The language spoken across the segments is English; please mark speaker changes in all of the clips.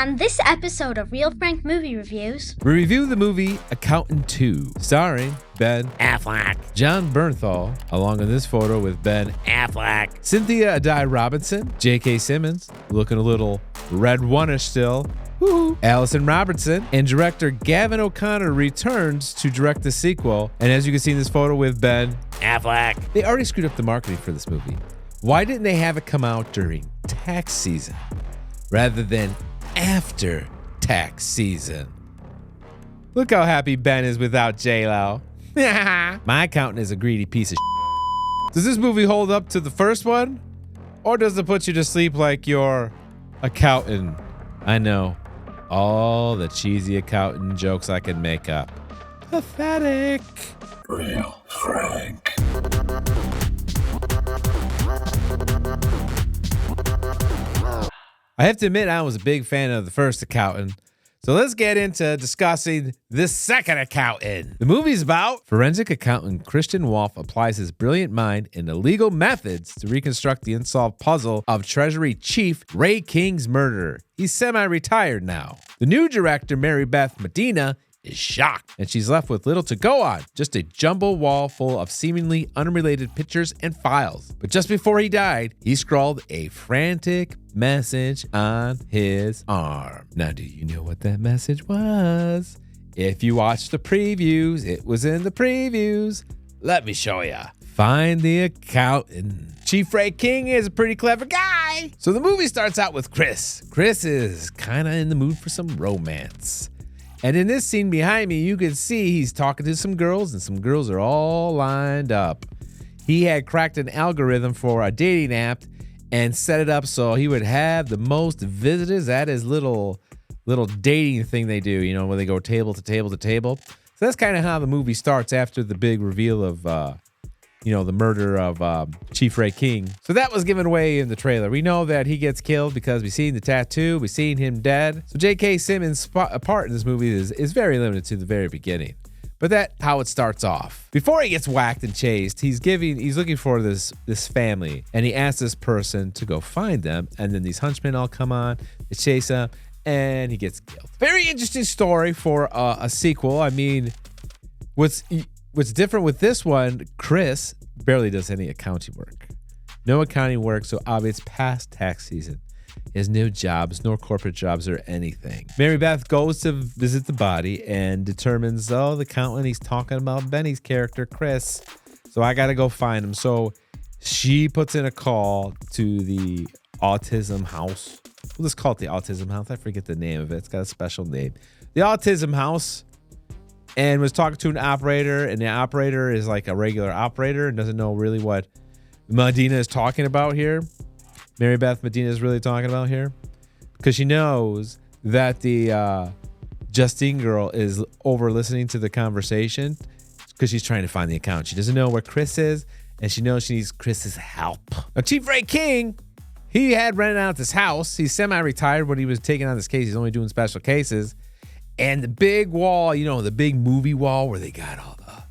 Speaker 1: On this episode of Real Frank Movie Reviews,
Speaker 2: we review the movie Accountant 2, starring Ben Affleck, John Bernthal, along in this photo with Ben Affleck, Cynthia Addai-Robinson, J.K. Simmons, looking a little red one-ish still, Allison Robertson, and director Gavin O'Connor returns to direct the sequel. And as you can see in this photo with Ben Affleck, they already screwed up the marketing for this movie. Why didn't they have it come out during tax season rather than after tax season? Look how happy Ben is without J-Lo. My accountant is a greedy piece of shit. Does this movie hold up to the first one? Or does it put you to sleep like your accountant? I know. All the cheesy accountant jokes I can make up. Pathetic.
Speaker 3: Real Frank.
Speaker 2: I have to admit, I was a big fan of the first accountant. So let's get into discussing the second accountant. The movie's about forensic accountant Christian Wolff applies his brilliant mind and illegal methods to reconstruct the unsolved puzzle of Treasury Chief Ray King's murder. He's semi-retired now. The new director, Marybeth Medina, is shocked, and she's left with little to go on, just a jumble wall full of seemingly unrelated pictures and files. But just before he died, he scrawled a frantic message on his arm. Now, do you know what that message was? If you watched the previews, it was in the previews. Let me show you. Find the accountant. Chief Ray King is a pretty clever guy. So the movie starts out with Chris. Chris is kind of in the mood for some romance. And in this scene behind me, you can see he's talking to some girls, and some girls are all lined up. He had cracked an algorithm for a dating app and set it up so he would have the most visitors at his little dating thing they do, you know, when they go table to table to table. So that's kind of how the movie starts after the big reveal of, the murder of Chief Ray King. So that was given away in the trailer. We know that he gets killed because we've seen the tattoo, we've seen him dead. So J.K. Simmons' part in this movie is very limited to the very beginning. But that's how it starts off. Before he gets whacked and chased, he's looking for this family, and he asks this person to go find them, and then these hunchmen all come on, they chase him, and he gets killed. Very interesting story for a sequel. I mean, what's different with this one, Chris barely does any accounting work. No accounting work, so obviously it's past tax season. He has no jobs, no corporate jobs or anything. Marybeth goes to visit the body and determines, the accountant, he's talking about Benny's character, Chris. So I got to go find him. So she puts in a call to the autism house. We'll just call it the autism house. I forget the name of it. It's got a special name. The autism house. And was talking to an operator, and the operator is like a regular operator and doesn't know really what Medina is talking about here. Marybeth Medina is really talking about here, because she knows that the Justine girl is over listening to the conversation because she's trying to find the account. She doesn't know where Chris is, and she knows she needs Chris's help. Now, Chief Ray King, he had rented out this house. He's semi-retired when he was taking on this case. He's only doing special cases. And the big wall, the big movie wall where they got all the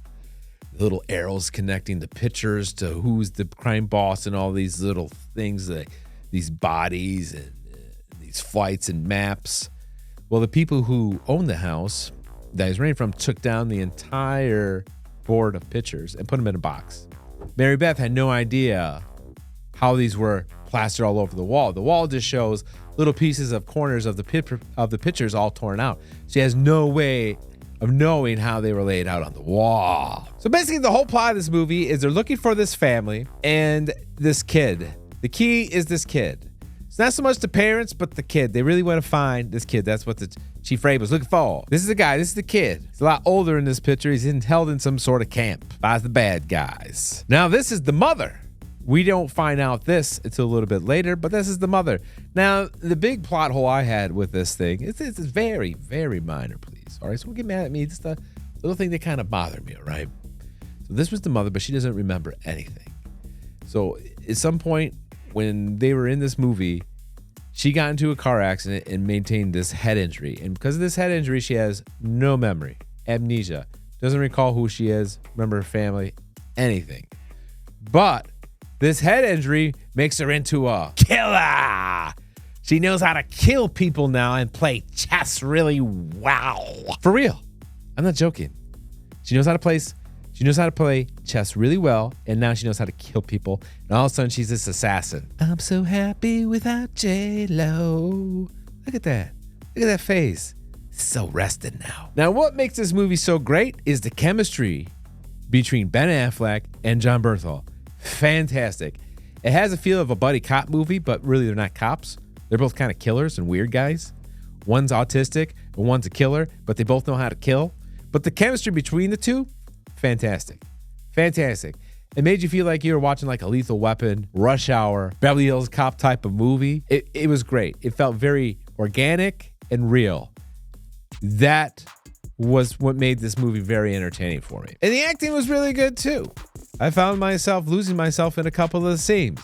Speaker 2: little arrows connecting the pictures to who's the crime boss and all these little things, like these bodies and these fights and maps. Well, the people who own the house that he's renting from took down the entire board of pictures and put them in a box. Marybeth had no idea how these were plastered all over the wall. The wall just shows little pieces of corners of the pictures all torn out. She has no way of knowing how they were laid out on the wall. So basically the whole plot of this movie is they're looking for this family and this kid. The key is this kid. It's not so much the parents, but the kid. They really want to find this kid. That's what the Chief Ray was looking for. This is the guy. This is the kid. He's a lot older in this picture. He's held in some sort of camp by the bad guys. Now this is the mother. We don't find out this until a little bit later, but this is the mother. Now, the big plot hole I had with this thing, it's very, very minor, please. All right, so don't get mad at me. It's the little thing that kind of bothered me, all right? So this was the mother, but she doesn't remember anything. So at some point when they were in this movie, she got into a car accident and maintained this head injury. And because of this head injury, she has no memory, amnesia, doesn't recall who she is, remember her family, anything. But this head injury makes her into a killer. She knows how to kill people now and play chess really well. For real. I'm not joking. She knows how to play chess really well, and now she knows how to kill people. And all of a sudden, she's this assassin. I'm so happy without J-Lo. Look at that. Look at that face. So rested now. Now, what makes this movie so great is the chemistry between Ben Affleck and John Bernthal. Fantastic. It has a feel of a buddy cop movie, but really they're not cops. They're both kind of killers and weird guys. One's autistic and one's a killer, but they both know how to kill. But the chemistry between the two, fantastic. Fantastic. It made you feel like you were watching like a Lethal Weapon, Rush Hour, Beverly Hills Cop type of movie. It was great. It felt very organic and real. That was what made this movie very entertaining for me. And the acting was really good too. I found myself losing myself in a couple of the scenes.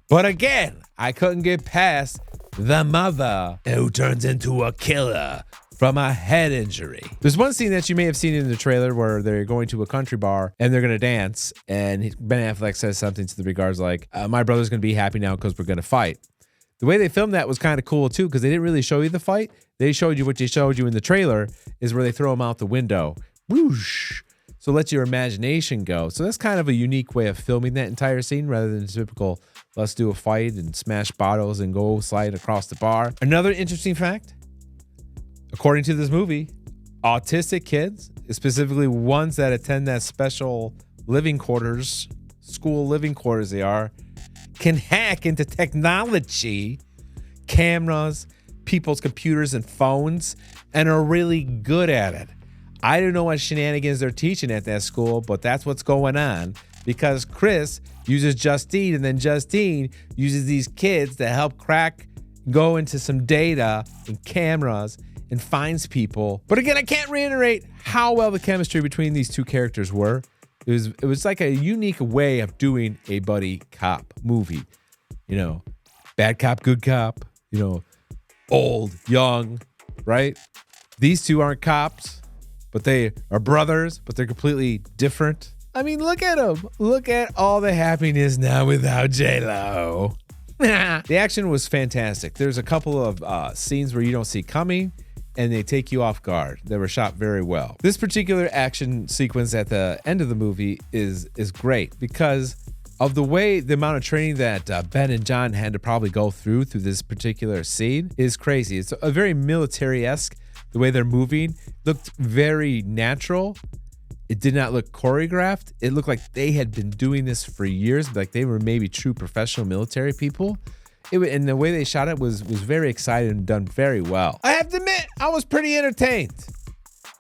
Speaker 2: But again, I couldn't get past the mother who turns into a killer from a head injury. There's one scene that you may have seen in the trailer where they're going to a country bar and they're going to dance. And Ben Affleck says something to the regards like, my brother's going to be happy now because we're going to fight. The way they filmed that was kind of cool too, because they didn't really show you the fight. They showed you what they showed you in the trailer is where they throw him out the window. Whoosh. So let your imagination go. So that's kind of a unique way of filming that entire scene rather than typical, let's do a fight and smash bottles and go slide across the bar. Another interesting fact, according to this movie, autistic kids, specifically ones that attend that special living quarters, school living quarters they are, can hack into technology, cameras, people's computers and phones, and are really good at it. I don't know what shenanigans they're teaching at that school, but that's what's going on because Chris uses Justine, and then Justine uses these kids to help crack, go into some data and cameras and finds people. But again, I can't reiterate how well the chemistry between these two characters were. It was like a unique way of doing a buddy cop movie. You know, bad cop, good cop, you know, old, young, right? These two aren't cops, but they are brothers, but they're completely different. I mean, look at them. Look at all the happiness now without J-Lo. The action was fantastic. There's a couple of scenes where you don't see coming, and they take you off guard. They were shot very well. This particular action sequence at the end of the movie is great because of the amount of training that Ben and John had to probably go through this particular scene is crazy. It's a very military-esque. The way they're moving looked very natural. It did not look choreographed. It looked like they had been doing this for years, like they were maybe true professional military people. And the way they shot it was very exciting and done very well. I have to admit, I was pretty entertained,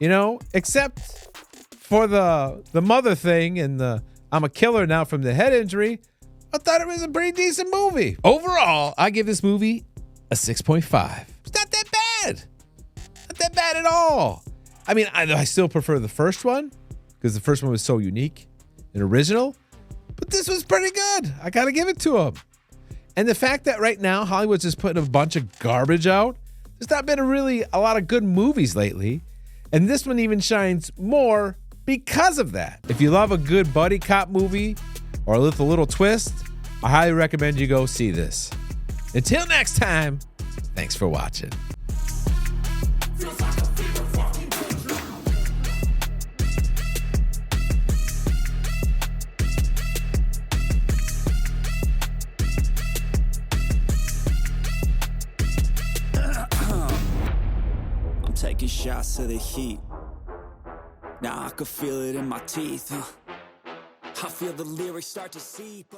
Speaker 2: you know, except for the mother thing and the I'm a killer now from the head injury. I thought it was a pretty decent movie. Overall, I give this movie a 6.5. It's not that bad. Not that bad at all. I mean, I still prefer the first one because the first one was so unique and original, but this was pretty good. I got to give it to him. And the fact that right now Hollywood's just putting a bunch of garbage out, there's not been a lot of good movies lately. And this one even shines more because of that. If you love a good buddy cop movie or with a little twist, I highly recommend you go see this. Until next time, thanks for watching.
Speaker 4: Taking shots of the heat. Now I can feel it in my teeth. I feel the lyrics start to seep.